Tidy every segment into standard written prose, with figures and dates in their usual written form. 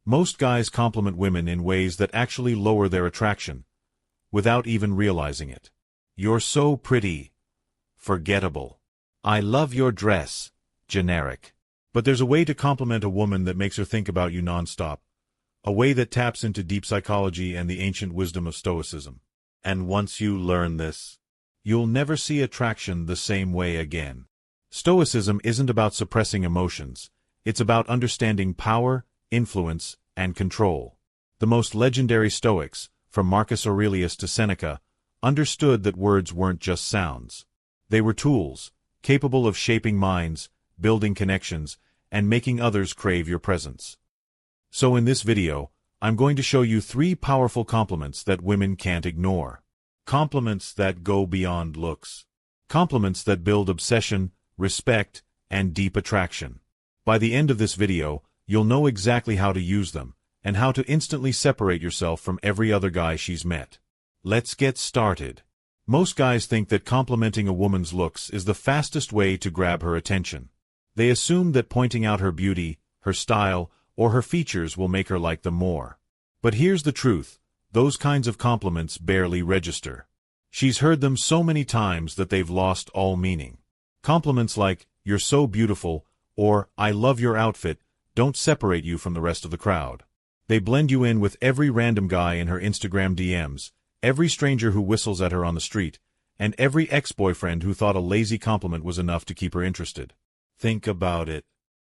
Most guys compliment women in ways that actually lower their attraction, without even realizing it. You're so pretty. Forgettable. I love your dress. Generic. But there's a way to compliment a woman that makes her think about you nonstop. A way that taps into deep psychology and the ancient wisdom of Stoicism. And once you learn this, you'll never see attraction the same way again. Stoicism isn't about suppressing emotions. It's about understanding power, influence, and control. The most legendary Stoics, from Marcus Aurelius to Seneca, understood that words weren't just sounds. They were tools, capable of shaping minds, building connections, and making others crave your presence. So in this video, I'm going to show you 3 powerful compliments that women can't ignore. Compliments that go beyond looks. Compliments that build obsession, respect, and deep attraction. By the end of this video, you'll know exactly how to use them, and how to instantly separate yourself from every other guy she's met. Let's get started. Most guys think that complimenting a woman's looks is the fastest way to grab her attention. They assume that pointing out her beauty, her style, or her features will make her like them more. But here's the truth, those kinds of compliments barely register. She's heard them so many times that they've lost all meaning. Compliments like, "You're so beautiful," or "I love your outfit," don't separate you from the rest of the crowd. They blend you in with every random guy in her Instagram DMs, every stranger who whistles at her on the street, and every ex-boyfriend who thought a lazy compliment was enough to keep her interested. Think about it.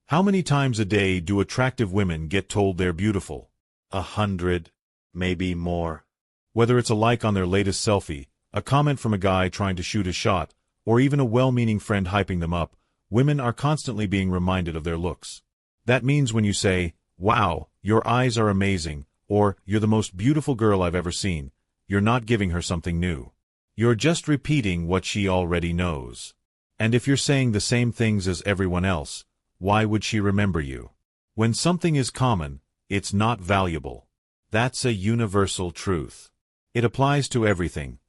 How many times a day do attractive women get told they're beautiful? 100, maybe more. Whether it's a like on their latest selfie, a comment from a guy trying to shoot a shot, or even a well-meaning friend hyping them up, women are constantly being reminded of their looks. That means when you say, "Wow, your eyes are amazing," or "You're the most beautiful girl I've ever seen," you're not giving her something new. You're just repeating what she already knows. And if you're saying the same things as everyone else, why would she remember you? When something is common, it's not valuable. That's a universal truth. It applies to everything.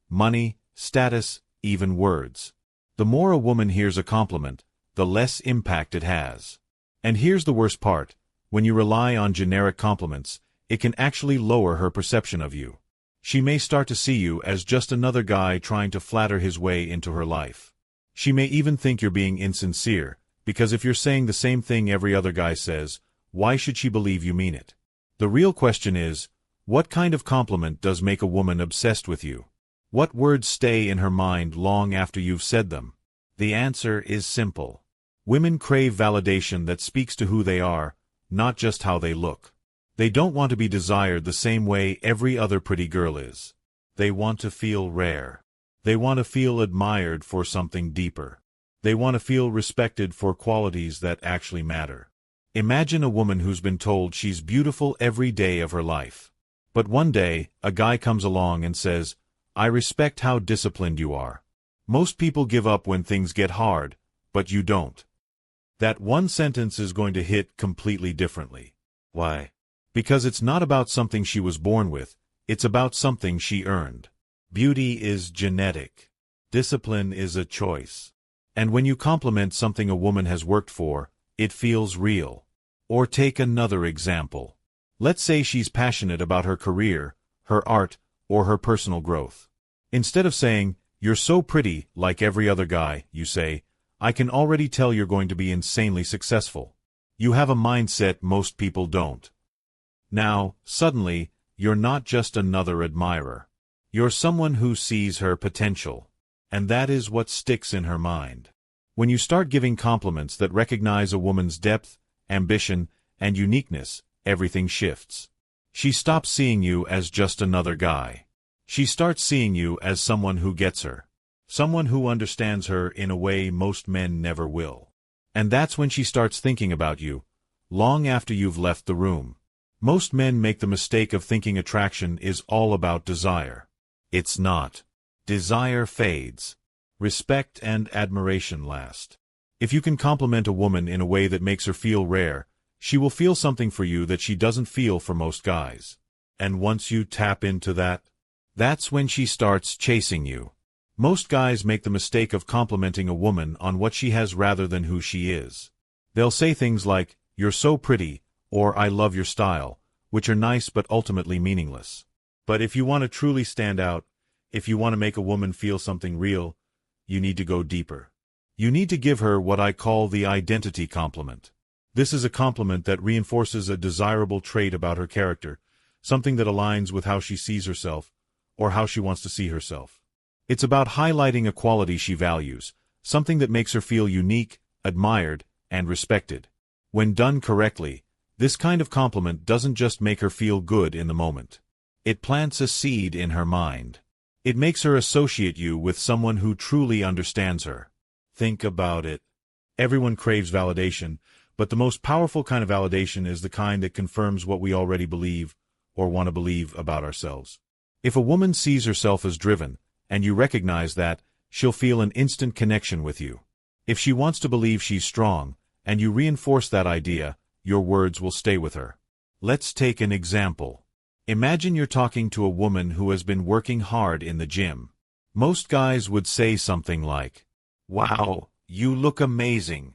Money, status, even words. The more a woman hears a compliment, the less impact it has. And here's the worst part. When you rely on generic compliments, it can actually lower her perception of you. She may start to see you as just another guy trying to flatter his way into her life. She may even think you're being insincere, because if you're saying the same thing every other guy says, why should she believe you mean it? The real question is, what kind of compliment does make a woman obsessed with you? What words stay in her mind long after you've said them? The answer is simple. Women crave validation that speaks to who they are, not just how they look. They don't want to be desired the same way every other pretty girl is. They want to feel rare. They want to feel admired for something deeper. They want to feel respected for qualities that actually matter. Imagine a woman who's been told she's beautiful every day of her life. But one day, a guy comes along and says, "I respect how disciplined you are." Most people give up when things get hard, but you don't. That one sentence is going to hit completely differently. Why? Because it's not about something she was born with, it's about something she earned. Beauty is genetic. Discipline is a choice. And when you compliment something a woman has worked for, it feels real. Or take another example. Let's say she's passionate about her career, her art, or her personal growth. Instead of saying, "You're so pretty," like every other guy, you say, "I can already tell you're going to be insanely successful." You have a mindset most people don't. Now, suddenly, you're not just another admirer. You're someone who sees her potential. And that is what sticks in her mind. When you start giving compliments that recognize a woman's depth, ambition, and uniqueness, everything shifts. She stops seeing you as just another guy. She starts seeing you as someone who gets her. Someone who understands her in a way most men never will. And that's when she starts thinking about you, long after you've left the room. Most men make the mistake of thinking attraction is all about desire. It's not. Desire fades. Respect and admiration last. If you can compliment a woman in a way that makes her feel rare, she will feel something for you that she doesn't feel for most guys. And once you tap into that, that's when she starts chasing you. Most guys make the mistake of complimenting a woman on what she has rather than who she is. They'll say things like, "You're so pretty," or I love your style, which are nice but ultimately meaningless. But if you want to truly stand out, if you want to make a woman feel something real, you need to go deeper. You need to give her what I call the identity compliment. This is a compliment that reinforces a desirable trait about her character, something that aligns with how she sees herself, or how she wants to see herself. It's about highlighting a quality she values, something that makes her feel unique, admired, and respected. When done correctly, this kind of compliment doesn't just make her feel good in the moment. It plants a seed in her mind. It makes her associate you with someone who truly understands her. Think about it. Everyone craves validation, but the most powerful kind of validation is the kind that confirms what we already believe or want to believe about ourselves. If a woman sees herself as driven, and you recognize that, she'll feel an instant connection with you. If she wants to believe she's strong, and you reinforce that idea, your words will stay with her. Let's take an example. Imagine you're talking to a woman who has been working hard in the gym. Most guys would say something like, "Wow, you look amazing."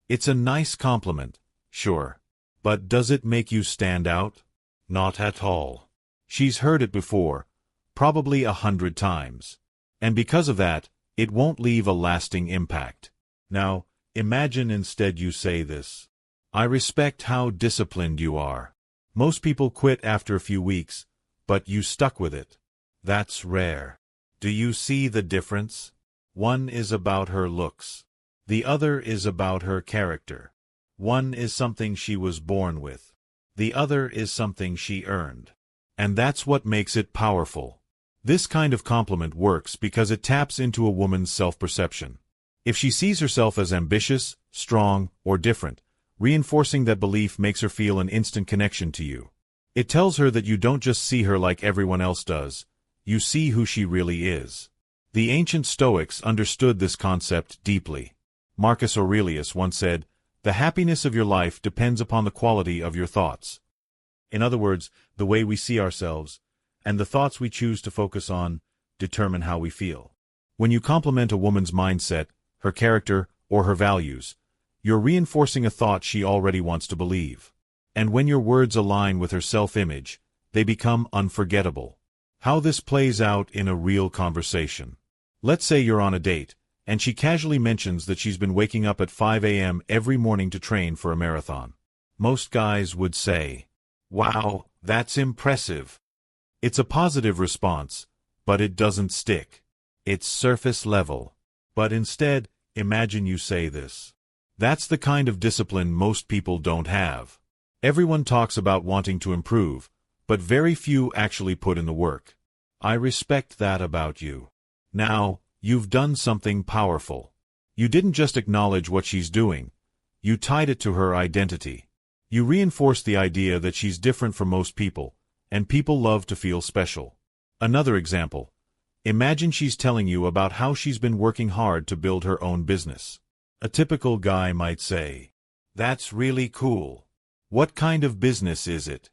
It's a nice compliment, sure. But does it make you stand out? Not at all. She's heard it before, probably 100 times. And because of that, it won't leave a lasting impact. Now, imagine instead you say this: "I respect how disciplined you are." Most people quit after a few weeks, but you stuck with it. That's rare. Do you see the difference? One is about her looks. The other is about her character. One is something she was born with. The other is something she earned. And that's what makes it powerful. This kind of compliment works because it taps into a woman's self-perception. If she sees herself as ambitious, strong, or different, reinforcing that belief makes her feel an instant connection to you. It tells her that you don't just see her like everyone else does, you see who she really is. The ancient Stoics understood this concept deeply. Marcus Aurelius once said, "The happiness of your life depends upon the quality of your thoughts." In other words, the way we see ourselves, and the thoughts we choose to focus on, determine how we feel. When you compliment a woman's mindset, her character, or her values, you're reinforcing a thought she already wants to believe. And when your words align with her self-image, they become unforgettable. How this plays out in a real conversation. Let's say you're on a date, and she casually mentions that she's been waking up at 5 a.m. every morning to train for a marathon. Most guys would say, "Wow, that's impressive." It's a positive response, but it doesn't stick. It's surface level. But instead, imagine you say this: "That's the kind of discipline most people don't have." Everyone talks about wanting to improve, but very few actually put in the work. I respect that about you. Now, you've done something powerful. You didn't just acknowledge what she's doing. You tied it to her identity. You reinforced the idea that she's different from most people, and people love to feel special. Another example. Imagine she's telling you about how she's been working hard to build her own business. A typical guy might say, "That's really cool. What kind of business is it?"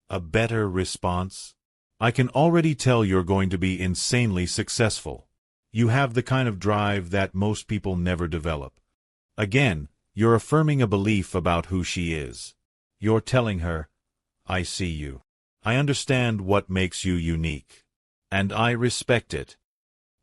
A better response? "I can already tell you're going to be insanely successful. You have the kind of drive that most people never develop." Again, you're affirming a belief about who she is. You're telling her, "I see you. I understand what makes you unique. And I respect it."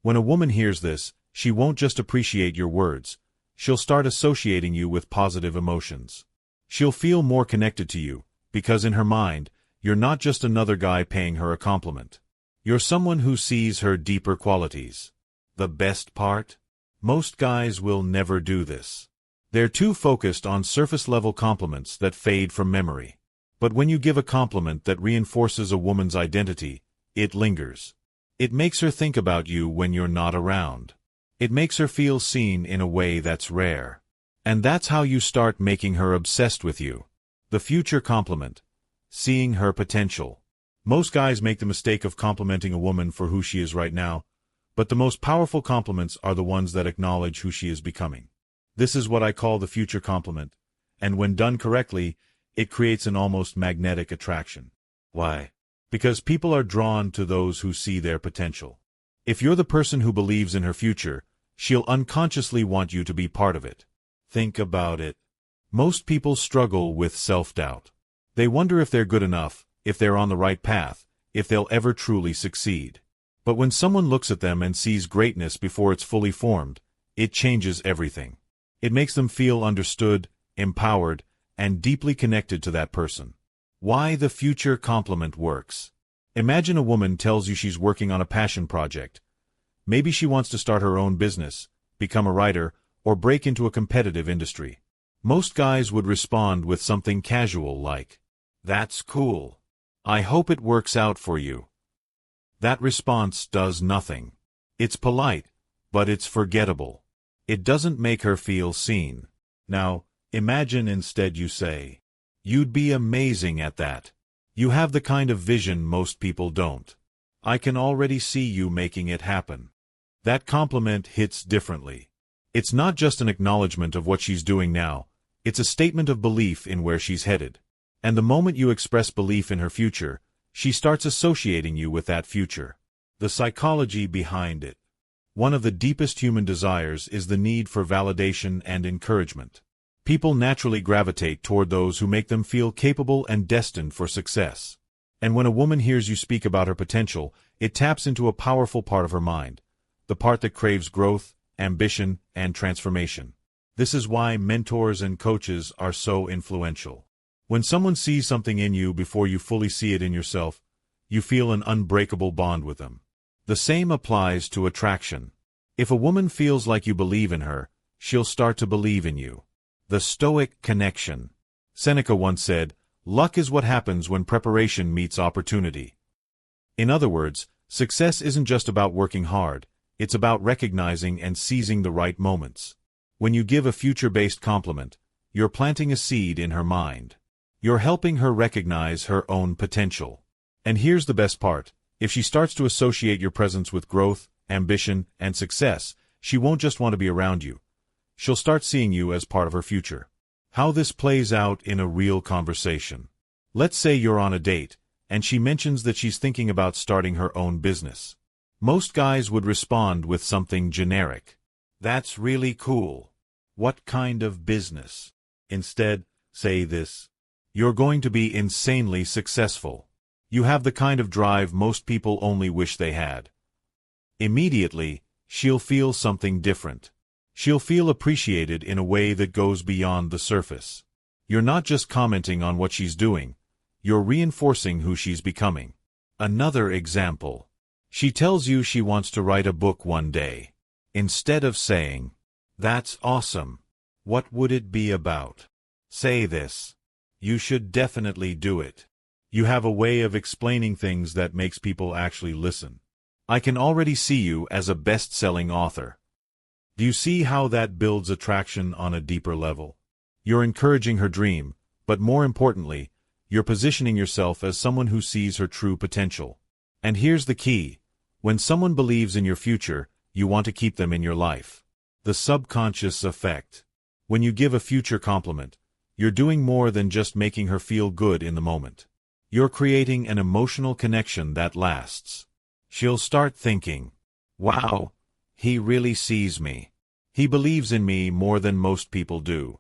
When a woman hears this, she won't just appreciate your words. She'll start associating you with positive emotions. She'll feel more connected to you, because in her mind, you're not just another guy paying her a compliment. You're someone who sees her deeper qualities. The best part? Most guys will never do this. They're too focused on surface-level compliments that fade from memory. But when you give a compliment that reinforces a woman's identity, it lingers. It makes her think about you when you're not around. It makes her feel seen in a way that's rare. And that's how you start making her obsessed with you. The future compliment. Seeing her potential. Most guys make the mistake of complimenting a woman for who she is right now, but the most powerful compliments are the ones that acknowledge who she is becoming. This is what I call the future compliment, and when done correctly, it creates an almost magnetic attraction. Why? Because people are drawn to those who see their potential. If you're the person who believes in her future, she'll unconsciously want you to be part of it. Think about it. Most people struggle with self-doubt. They wonder if they're good enough, if they're on the right path, if they'll ever truly succeed. But when someone looks at them and sees greatness before it's fully formed, it changes everything. It makes them feel understood, empowered, and deeply connected to that person. Why the future compliment works. Imagine a woman tells you she's working on a passion project. Maybe she wants to start her own business, become a writer, or break into a competitive industry. Most guys would respond with something casual like, "That's cool. I hope it works out for you." That response does nothing. It's polite, but it's forgettable. It doesn't make her feel seen. Now, imagine instead you say, "You'd be amazing at that. You have the kind of vision most people don't. I can already see you making it happen." That compliment hits differently. It's not just an acknowledgement of what she's doing now, it's a statement of belief in where she's headed. And the moment you express belief in her future, she starts associating you with that future. The psychology behind it. One of the deepest human desires is the need for validation and encouragement. People naturally gravitate toward those who make them feel capable and destined for success. And when a woman hears you speak about her potential, it taps into a powerful part of her mind, the part that craves growth, ambition, and transformation. This is why mentors and coaches are so influential. When someone sees something in you before you fully see it in yourself, you feel an unbreakable bond with them. The same applies to attraction. If a woman feels like you believe in her, she'll start to believe in you. The Stoic connection. Seneca once said, "Luck is what happens when preparation meets opportunity." In other words, success isn't just about working hard, it's about recognizing and seizing the right moments. When you give a future-based compliment, you're planting a seed in her mind. You're helping her recognize her own potential. And here's the best part. If she starts to associate your presence with growth, ambition, and success, she won't just want to be around you. She'll start seeing you as part of her future. How this plays out in a real conversation. Let's say you're on a date, and she mentions that she's thinking about starting her own business. Most guys would respond with something generic. "That's really cool. What kind of business?" Instead, say this. "You're going to be insanely successful. You have the kind of drive most people only wish they had." Immediately, she'll feel something different. She'll feel appreciated in a way that goes beyond the surface. You're not just commenting on what she's doing, you're reinforcing who she's becoming. Another example. She tells you she wants to write a book one day. Instead of saying, "That's awesome. What would it be about?" say this. "You should definitely do it." You have a way of explaining things that makes people actually listen. "I can already see you as a best-selling author." Do you see how that builds attraction on a deeper level? You're encouraging her dream, but more importantly, you're positioning yourself as someone who sees her true potential. And here's the key. When someone believes in your future, you want to keep them in your life. The subconscious effect. When you give a future compliment, you're doing more than just making her feel good in the moment. You're creating an emotional connection that lasts. She'll start thinking, "Wow, he really sees me. He believes in me more than most people do."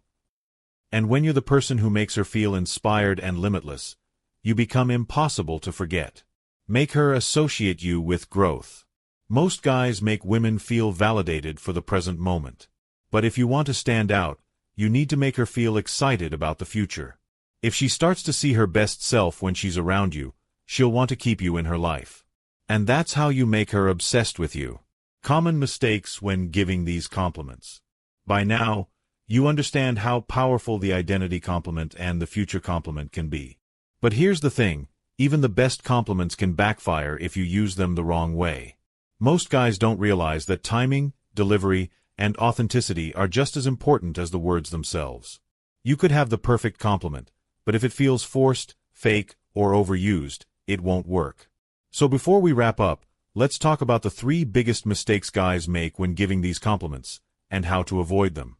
And when you're the person who makes her feel inspired and limitless, you become impossible to forget. Make her associate you with growth. Most guys make women feel validated for the present moment. But if you want to stand out, you need to make her feel excited about the future. If she starts to see her best self when she's around you, she'll want to keep you in her life. And that's how you make her obsessed with you. Common mistakes when giving these compliments. By now, you understand how powerful the identity compliment and the future compliment can be. But here's the thing, even the best compliments can backfire if you use them the wrong way. Most guys don't realize that timing, delivery, and authenticity are just as important as the words themselves. You could have the perfect compliment, but if it feels forced, fake, or overused, it won't work. So before we wrap up, let's talk about the 3 biggest mistakes guys make when giving these compliments, and how to avoid them.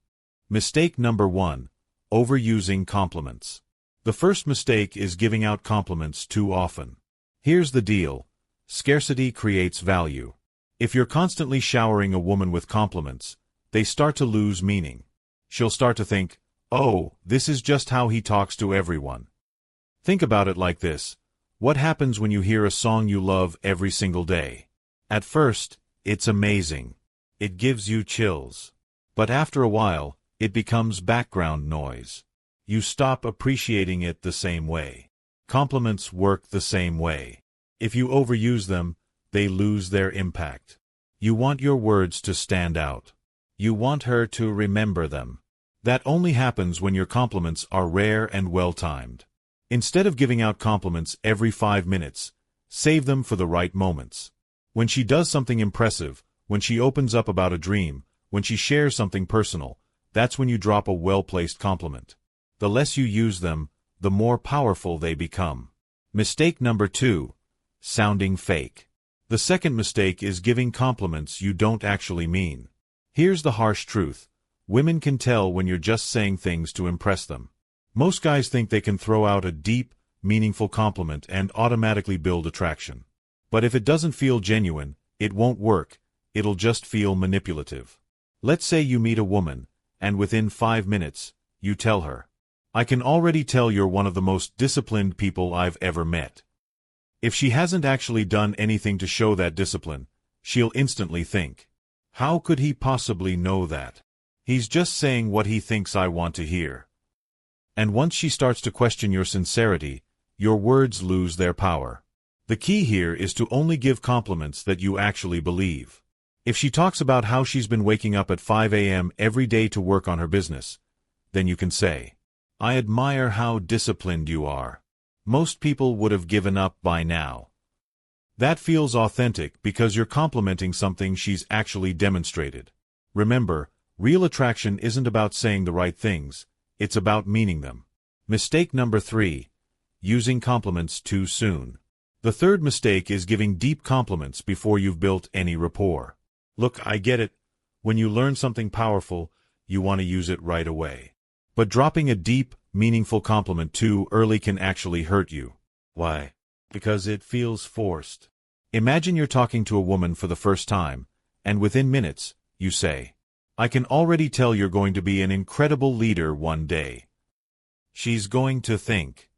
Mistake number 1. Overusing compliments. The first mistake is giving out compliments too often. Here's the deal. Scarcity creates value. If you're constantly showering a woman with compliments, they start to lose meaning. She'll start to think, "Oh, this is just how he talks to everyone." Think about it like this. What happens when you hear a song you love every single day? At first, it's amazing. It gives you chills. But after a while, it becomes background noise. You stop appreciating it the same way. Compliments work the same way. If you overuse them, they lose their impact. You want your words to stand out. You want her to remember them. That only happens when your compliments are rare and well-timed. Instead of giving out compliments every 5 minutes, save them for the right moments. When she does something impressive, when she opens up about a dream, when she shares something personal, that's when you drop a well-placed compliment. The less you use them, the more powerful they become. Mistake number 2. Sounding fake. The second mistake is giving compliments you don't actually mean. Here's the harsh truth. Women can tell when you're just saying things to impress them. Most guys think they can throw out a deep, meaningful compliment and automatically build attraction. But if it doesn't feel genuine, it won't work. It'll just feel manipulative. Let's say you meet a woman, and within 5 minutes, you tell her, "I can already tell you're one of the most disciplined people I've ever met." If she hasn't actually done anything to show that discipline, she'll instantly think, "How could he possibly know that? He's just saying what he thinks I want to hear." And once she starts to question your sincerity, your words lose their power. The key here is to only give compliments that you actually believe. If she talks about how she's been waking up at 5 a.m. every day to work on her business, then you can say, "I admire how disciplined you are. Most people would have given up by now." That feels authentic because you're complimenting something she's actually demonstrated. Remember, real attraction isn't about saying the right things, it's about meaning them. Mistake number 3. Using compliments too soon. The third mistake is giving deep compliments before you've built any rapport. Look, I get it. When you learn something powerful, you want to use it right away. But dropping a deep, meaningful compliment too early can actually hurt you. Why? Because it feels forced. Imagine you're talking to a woman for the first time, and within minutes, you say, "I can already tell you're going to be an incredible leader one day." She's going to think,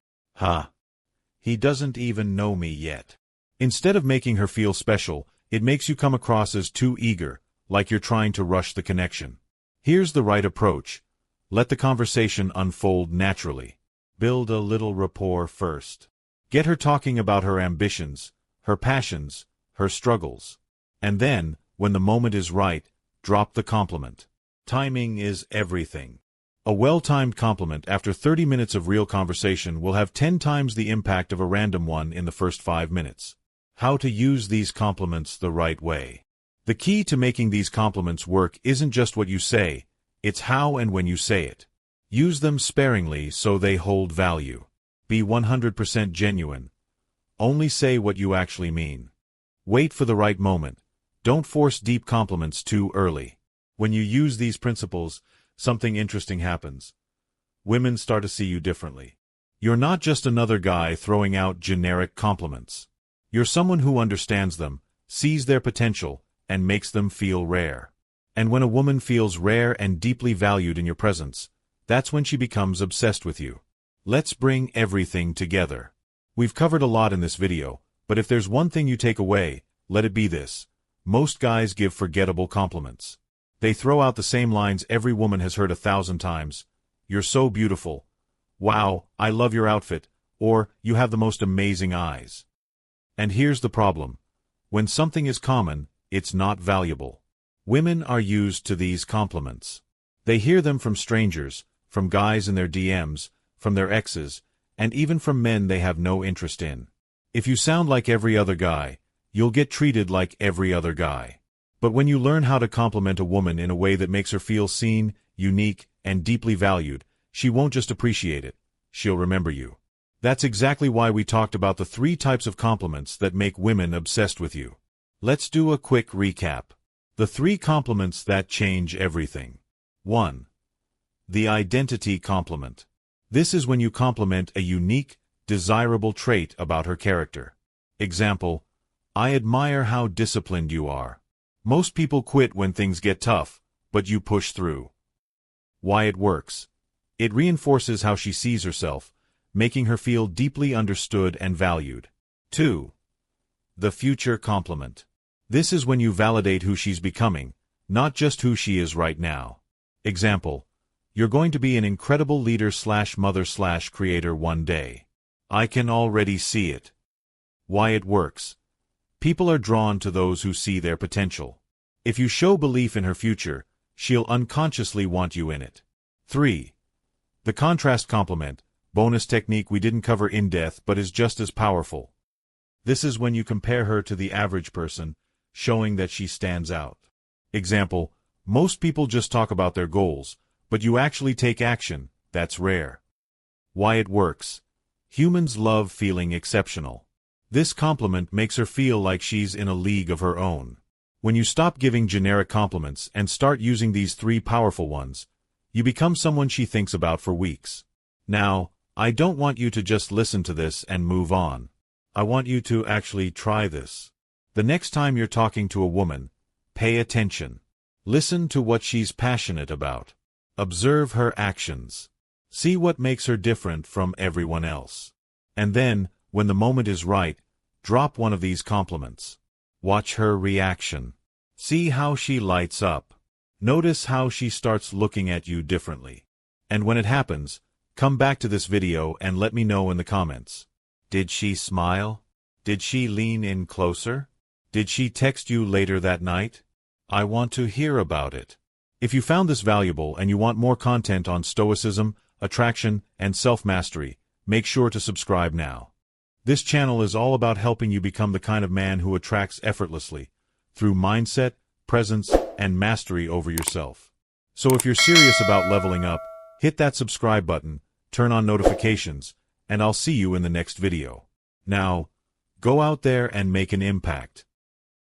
he doesn't even know me yet." Instead of making her feel special, it makes you come across as too eager, like you're trying to rush the connection. Here's the right approach. Let the conversation unfold naturally. Build a little rapport first. Get her talking about her ambitions, her passions, her struggles. And then, when the moment is right, drop the compliment. Timing is everything. A well-timed compliment after 30 minutes of real conversation will have 10 times the impact of a random one in the first 5 minutes. How to use these compliments the right way. The key to making these compliments work isn't just what you say, it's how and when you say it. Use them sparingly so they hold value. Be 100% genuine. Only say what you actually mean. Wait for the right moment. Don't force deep compliments too early. When you use these principles, something interesting happens. Women start to see you differently. You're not just another guy throwing out generic compliments. You're someone who understands them, sees their potential, and makes them feel rare. And when a woman feels rare and deeply valued in your presence, that's when she becomes obsessed with you. Let's bring everything together. We've covered a lot in this video, but if there's one thing you take away, let it be this. Most guys give forgettable compliments. They throw out the same lines every woman has heard 1,000 times. "You're so beautiful." "Wow, I love your outfit." Or, "You have the most amazing eyes." And here's the problem. When something is common, it's not valuable. Women are used to these compliments. They hear them from strangers, from guys in their DMs, from their exes, and even from men they have no interest in. If you sound like every other guy, you'll get treated like every other guy. But when you learn how to compliment a woman in a way that makes her feel seen, unique, and deeply valued, she won't just appreciate it, she'll remember you. That's exactly why we talked about the 3 types of compliments that make women obsessed with you. Let's do a quick recap. The 3 compliments that change everything. 1. The identity compliment. This is when you compliment a unique, desirable trait about her character. Example, "I admire how disciplined you are. Most people quit when things get tough, but you push through." Why it works. It reinforces how she sees herself, making her feel deeply understood and valued. 2. The future compliment. This is when you validate who she's becoming, not just who she is right now. Example: you're going to be an incredible leader/mother/creator one day. I can already see it. Why it works. People are drawn to those who see their potential. If you show belief in her future, she'll unconsciously want you in it. 3. The contrast compliment, bonus technique we didn't cover in depth but is just as powerful. This is when you compare her to the average person, showing that she stands out. Example: most people just talk about their goals, but you actually take action. That's rare. Why it works. Humans love feeling exceptional. This compliment makes her feel like she's in a league of her own. When you stop giving generic compliments and start using these 3 powerful ones, you become someone she thinks about for weeks. Now, I don't want you to just listen to this and move on. I want you to actually try this. The next time you're talking to a woman, pay attention. Listen to what she's passionate about. Observe her actions. See what makes her different from everyone else. And then, when the moment is right, drop one of these compliments. Watch her reaction. See how she lights up. Notice how she starts looking at you differently. And when it happens, come back to this video and let me know in the comments. Did she smile? Did she lean in closer? Did she text you later that night? I want to hear about it. If you found this valuable and you want more content on Stoicism, attraction, and self-mastery, make sure to subscribe now. This channel is all about helping you become the kind of man who attracts effortlessly, through mindset, presence, and mastery over yourself. So if you're serious about leveling up, hit that subscribe button, turn on notifications, and I'll see you in the next video. Now, go out there and make an impact.